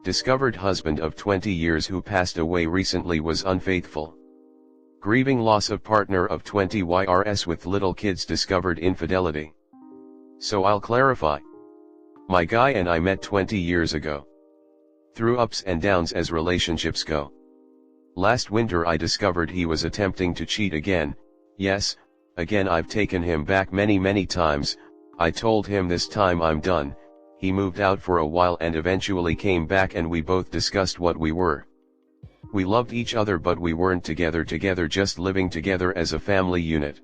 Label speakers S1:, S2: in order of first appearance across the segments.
S1: Discovered husband of 20 years who passed away recently was unfaithful. Grieving loss of partner of 20 years with little kids discovered infidelity. So I'll clarify. My guy and I met 20 years ago. Through ups and downs as relationships go. Last winter I discovered he was attempting to cheat again. Yes, again I've taken him back many times. I told him this time I'm done. He moved out for a while and eventually came back and we both discussed what we were. We loved each other but we weren't together just living together as a family unit.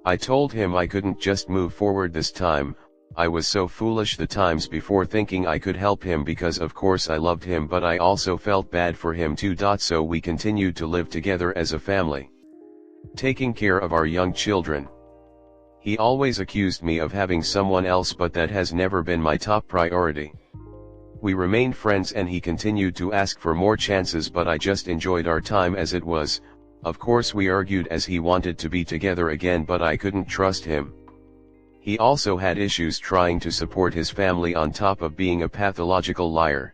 S1: I told him I couldn't just move forward this time. I was so foolish the times before thinking I could help him because of course I loved him but I also felt bad for him too. So we continued to live together as a family, taking care of our young children. He always accused me of having someone else but that has never been my top priority. We remained friends and he continued to ask for more chances but I just enjoyed our time as it was. Of course we argued as he wanted to be together again but I couldn't trust him. He also had issues trying to support his family on top of being a pathological liar.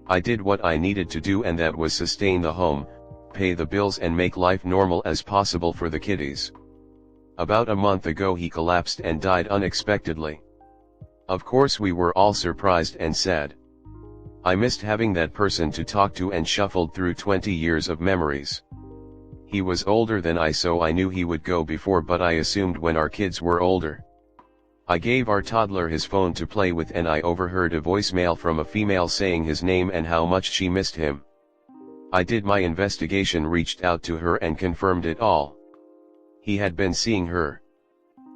S1: I did what I needed to do and that was sustain the home, pay the bills and make life normal as possible for the kiddies. About a month ago he collapsed and died unexpectedly. Of course we were all surprised and sad. I missed having that person to talk to and shuffled through 20 years of memories. He was older than I so I knew he would go before but I assumed when our kids were older. I gave our toddler his phone to play with and I overheard a voicemail from a female saying his name and how much she missed him. I did my investigation, reached out to her and confirmed it all. He had been seeing her.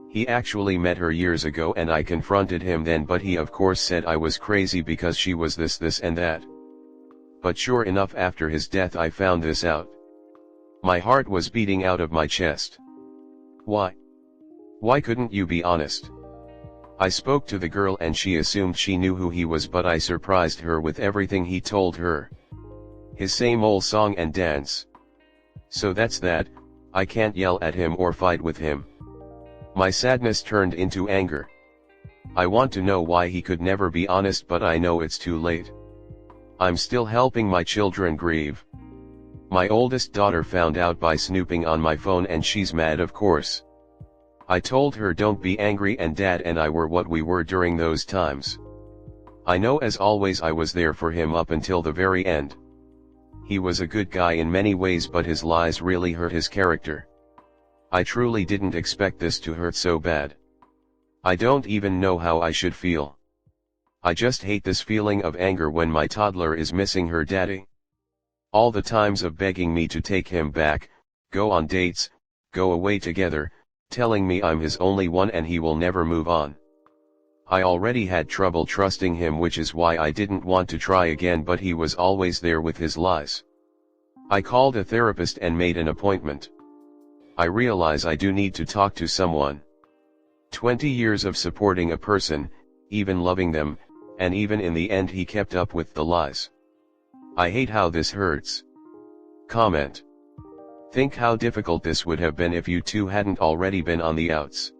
S1: He actually met her years ago and I confronted him then but he of course said I was crazy because she was this and that. But sure enough after his death I found this out. My heart was beating out of my chest. Why? Why couldn't you be honest? I spoke to the girl and she assumed she knew who he was but I surprised her with everything he told her. His same old song and dance. So that's that. I can't yell at him or fight with him. My sadness turned into anger. I want to know why he could never be honest but I know it's too late. I'm still helping my children grieve. My oldest daughter found out by snooping on my phone and she's mad of course. I told her don't be angry and Dad and I were what we were during those times. I know as always I was there for him up until the very end. He was a good guy in many ways but his lies really hurt his character. I truly didn't expect this to hurt so bad. I don't even know how I should feel. I just hate this feeling of anger when my toddler is missing her daddy. All the times of begging me to take him back, go on dates, go away together, telling me I'm his only one and he will never move on. I already had trouble trusting him which is why I didn't want to try again but he was always there with his lies. I called a therapist and made an appointment. I realize I do need to talk to someone. 20 years of supporting a person, even loving them, and even in the end he kept up with the lies. I hate how this hurts. Comment. Think how difficult this would have been if you two hadn't already been on the outs.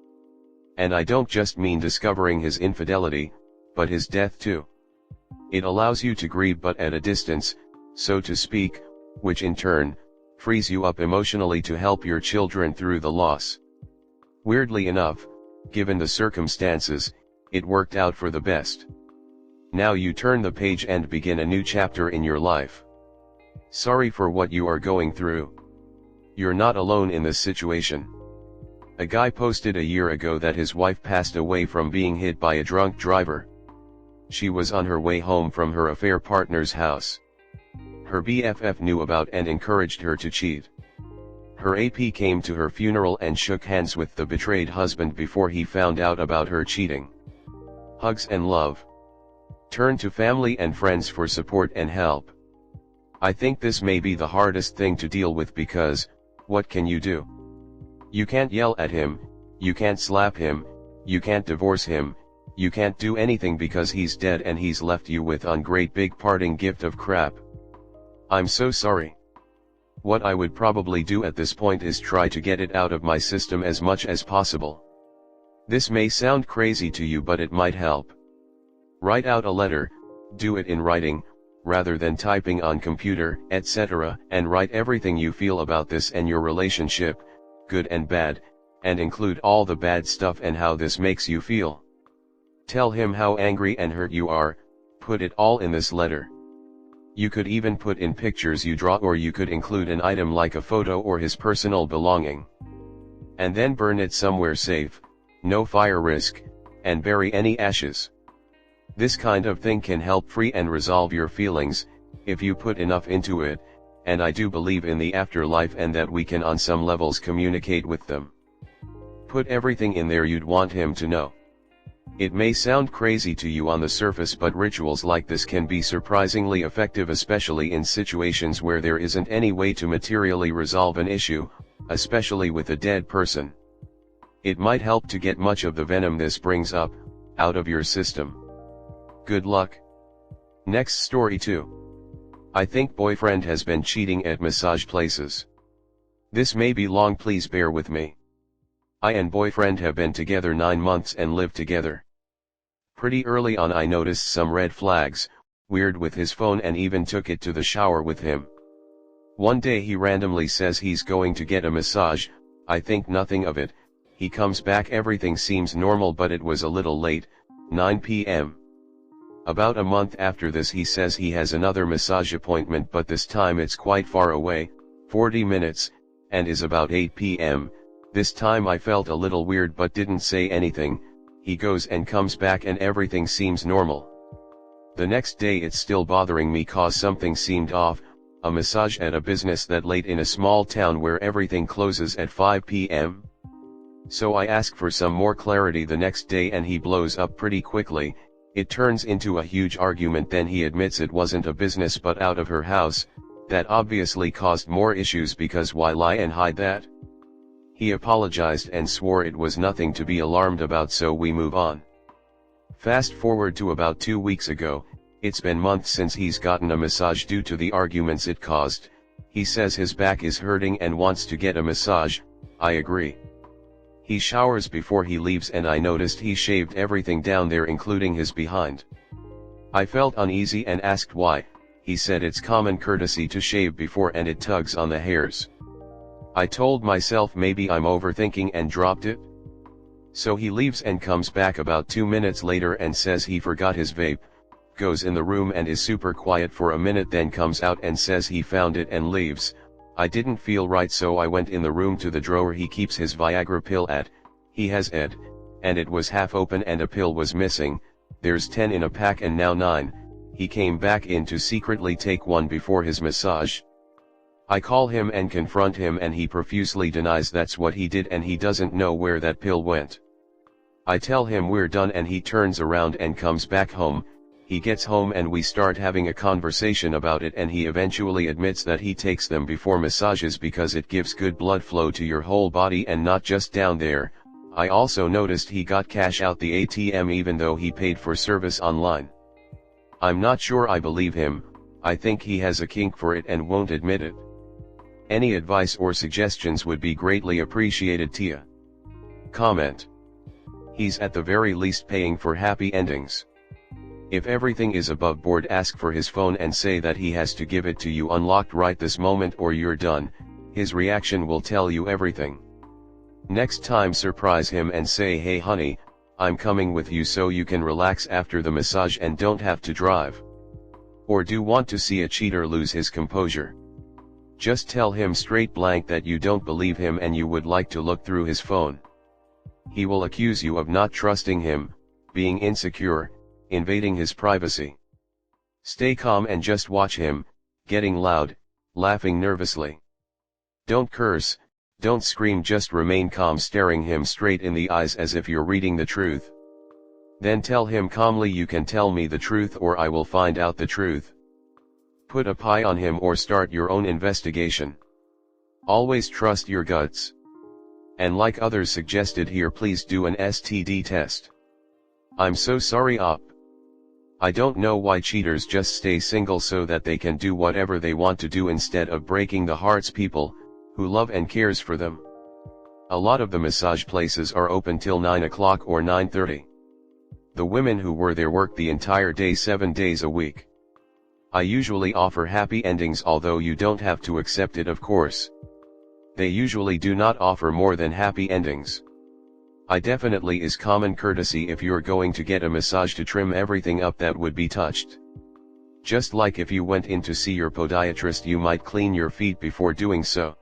S1: And I don't just mean discovering his infidelity, but his death too. It allows you to grieve but at a distance, so to speak, which in turn, frees you up emotionally to help your children through the loss. Weirdly enough, given the circumstances, it worked out for the best. Now you turn the page and begin a new chapter in your life. Sorry for what you are going through. You're not alone in this situation. A guy posted a year ago that his wife passed away from being hit by a drunk driver. She was on her way home from her affair partner's house. Her BFF knew about and encouraged her to cheat. Her AP came to her funeral and shook hands with the betrayed husband before he found out about her cheating. Hugs and love. Turn to family and friends for support and help. I think this may be the hardest thing to deal with because, what can you do? You can't yell at him, you can't slap him, you can't divorce him, you can't do anything because he's dead and he's left you with one great big parting gift of crap. I'm so sorry. What I would probably do at this point is try to get it out of my system as much as possible. This may sound crazy to you but it might help. Write out a letter, do it in writing, rather than typing on computer, etc., and write everything you feel about this and your relationship, good and bad, and include all the bad stuff and how this makes you feel. Tell him how angry and hurt you are, put it all in this letter. You could even put in pictures you draw, or you could include an item like a photo or his personal belonging. And then burn it somewhere safe, no fire risk, and bury any ashes. This kind of thing can help free and resolve your feelings, if you put enough into it, and I do believe in the afterlife and that we can on some levels communicate with them. Put everything in there you'd want him to know. It may sound crazy to you on the surface, but rituals like this can be surprisingly effective, especially in situations where there isn't any way to materially resolve an issue, especially with a dead person. It might help to get much of the venom this brings up, out of your system. Good luck. Next story 2. I think boyfriend has been cheating at massage places. This may be long, please bear with me. I and boyfriend have been together 9 months and live together. Pretty early on I noticed some red flags, weird with his phone, and even took it to the shower with him. One day he randomly says he's going to get a massage, I think nothing of it, he comes back, everything seems normal, but it was a little late, 9 p.m. About a month after this he says he has another massage appointment, but this time it's quite far away, 40 minutes, and is about 8 p.m. This time I felt a little weird but didn't say anything. He goes and comes back and everything seems normal. The next day it's still bothering me cause something seemed off, a massage at a business that late in a small town where everything closes at 5 p.m. So I ask for some more clarity the next day and he blows up pretty quickly. It turns into a huge argument, then he admits it wasn't a business but out of her house. That obviously caused more issues, because why lie and hide that? He apologized and swore it was nothing to be alarmed about, so we move on. Fast forward to about 2 weeks ago, it's been months since he's gotten a massage due to the arguments it caused. He says his back is hurting and wants to get a massage. I agree. He showers before he leaves and I noticed he shaved everything down there including his behind. I felt uneasy and asked why. He said it's common courtesy to shave before and it tugs on the hairs. I told myself maybe I'm overthinking and dropped it. So he leaves and comes back about 2 minutes later and says he forgot his vape, goes in the room and is super quiet for a minute, then comes out and says he found it and leaves. I didn't feel right, so I went in the room to the drawer he keeps his Viagra pill at. He has it, and it was half open and a pill was missing. There's 10 in a pack and now 9. He came back in to secretly take one before his massage. I call him and confront him and he profusely denies that's what he did and he doesn't know where that pill went. I tell him we're done and he turns around and comes back home. He gets home and we start having a conversation about it and he eventually admits that he takes them before massages because it gives good blood flow to your whole body and not just down there. I also noticed he got cash out the ATM even though he paid for service online. I'm not sure I believe him. I think he has a kink for it and won't admit it. Any advice or suggestions would be greatly appreciated. Tia. Comment. He's at the very least paying for happy endings. If everything is above board, ask for his phone and say that he has to give it to you unlocked right this moment or you're done. His reaction will tell you everything. Next time surprise him and say, hey honey, I'm coming with you so you can relax after the massage and don't have to drive. Or do want to see a cheater lose his composure? Just tell him straight blank that you don't believe him and you would like to look through his phone. He will accuse you of not trusting him, being insecure, invading his privacy. Stay calm and just watch him, getting loud, laughing nervously. Don't curse, don't scream, just remain calm, staring him straight in the eyes as if you're reading the truth. Then tell him calmly, you can tell me the truth or I will find out the truth. Put a pie on him or start your own investigation. Always trust your guts. And like others suggested here, please do an STD test. I'm so sorry op. I don't know why cheaters just stay single so that they can do whatever they want to do instead of breaking the hearts people who love and cares for them. A lot of the massage places are open till 9 o'clock or 9:30. The women who were there worked the entire day 7 days a week. I usually offer happy endings, although you don't have to accept it, of course. They usually do not offer more than happy endings. I definitely is common courtesy. If you're going to get a massage to trim everything up that would be touched. Just like if you went in to see your podiatrist, you might clean your feet before doing so.